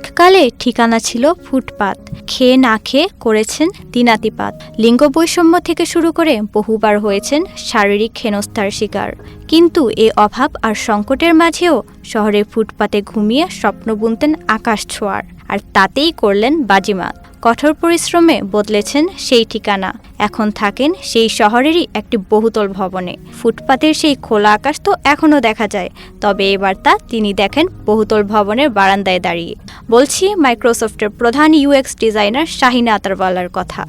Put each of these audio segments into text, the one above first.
এককালে ঠিকানা ছিল ফুটপাত, খেয়ে না খেয়ে করেছেন দিনাতিপাত। লিঙ্গ বৈষম্য থেকে শুরু করে বহুবার হয়েছেন শারীরিক হেনস্থার শিকার। কিন্তু এ অভাব আর সংকটের মাঝেও শহরের ফুটপাতে ঘুমিয়ে স্বপ্ন বুনতেন আকাশ ছোঁয়ার, আর তাতেই করলেন বাজিমাত। কঠোর পরিশ্রমে বদলেছেন সেই ঠিকানা। এখন থাকেন সেই শহরেরই একটি বহুতল ভবনে। ফুটপাতের সেই খোলা আকাশ তো এখনও দেখা যায়, তবে এবার তা তিনি দেখেন বহুতল ভবনের বারান্দায় দাঁড়িয়ে। বলছি মাইক্রোসফটের প্রধান ইউএক্স ডিজাইনার শাহিনা আতারওয়ালার কথা।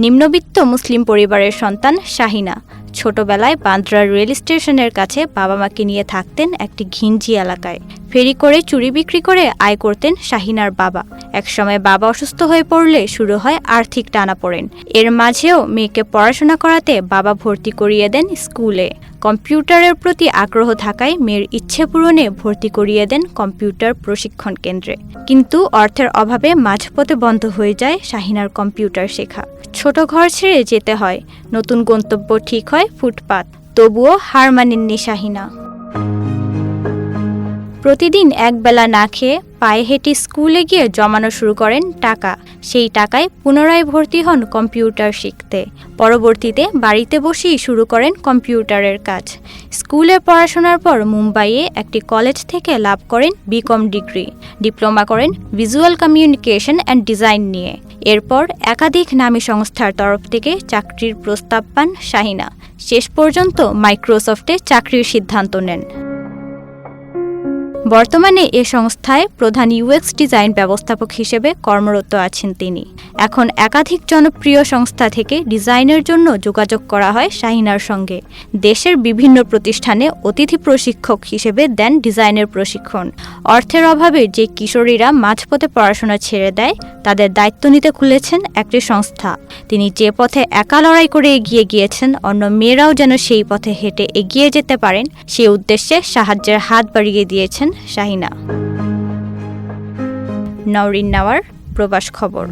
নিম্নবিত্ত মুসলিম পরিবারের সন্তান শাহিনা ছোটবেলায় বান্দ্রা রেল স্টেশনের কাছে বাবা মাকে নিয়ে থাকতেন একটি ঘিঞ্জি এলাকায়। ফেরি করে চুরি বিক্রি করে আয় করতেন শাহিনার বাবা। একসময় বাবা অসুস্থ হয়ে পড়লে শুরু হয় আর্থিক টানাপোড়েন। এর মাঝেও মেয়েকে পড়াশোনা করাতে বাবা ভর্তি করিয়ে দেন স্কুলে। কম্পিউটারের প্রতি আগ্রহ থাকায় মেয়ের ইচ্ছে পূরণে ভর্তি করিয়ে দেন কম্পিউটার প্রশিক্ষণ কেন্দ্রে। কিন্তু অর্থের অভাবে মাঝপথে বন্ধ হয়ে যায় শাহিনার কম্পিউটার শেখা। ছোট ঘর ছেড়ে যেতে হয়, নতুন গন্তব্য ঠিক হয় ফুটপাত। তবুও হার মানেননি শাহিনা। প্রতিদিন একবেলা না খেয়ে পায়ে হেঁটে স্কুলে গিয়ে জমানো শুরু করেন টাকা। সেই টাকায় পুনরায় ভর্তি হন কম্পিউটার শিখতে। পরবর্তীতে বাড়িতে বসেই শুরু করেন কম্পিউটারের কাজ। স্কুলে পড়াশোনার পর মুম্বাইয়ে একটি কলেজ থেকে লাভ করেন বিকম ডিগ্রি। ডিপ্লোমা করেন ভিজুয়াল কমিউনিকেশন অ্যান্ড ডিজাইন নিয়ে। এরপর একাধিক নামী সংস্থার তরফ থেকে চাকরির প্রস্তাব পান শাহিনা। শেষ পর্যন্ত মাইক্রোসফটে চাকরির সিদ্ধান্ত নেন। বর্তমানে এ সংস্থায় প্রধান ইউএক্স ডিজাইন ব্যবস্থাপক হিসেবে কর্মরত আছেন তিনি। এখন একাধিক জনপ্রিয় সংস্থা থেকে ডিজাইনের জন্য যোগাযোগ করা হয় শাহিনার সঙ্গে। দেশের বিভিন্ন প্রতিষ্ঠানে অতিথি প্রশিক্ষক হিসেবে দেন ডিজাইনের প্রশিক্ষণ। অর্থের অভাবে যে কিশোরীরা মাঝপথে পড়াশোনা ছেড়ে দেয়, তাদের দায়িত্ব নিতে খুলেছেন একটি সংস্থা। তিনি যে পথে একা লড়াই করে এগিয়ে গিয়েছেন, অন্য মেয়েরাও যেন সেই পথে হেঁটে এগিয়ে যেতে পারেন, সে উদ্দেশ্যে সাহায্যের হাত বাড়িয়ে দিয়েছেন শাহিনা। নওরিন নাওয়ার, প্রবাস খবর।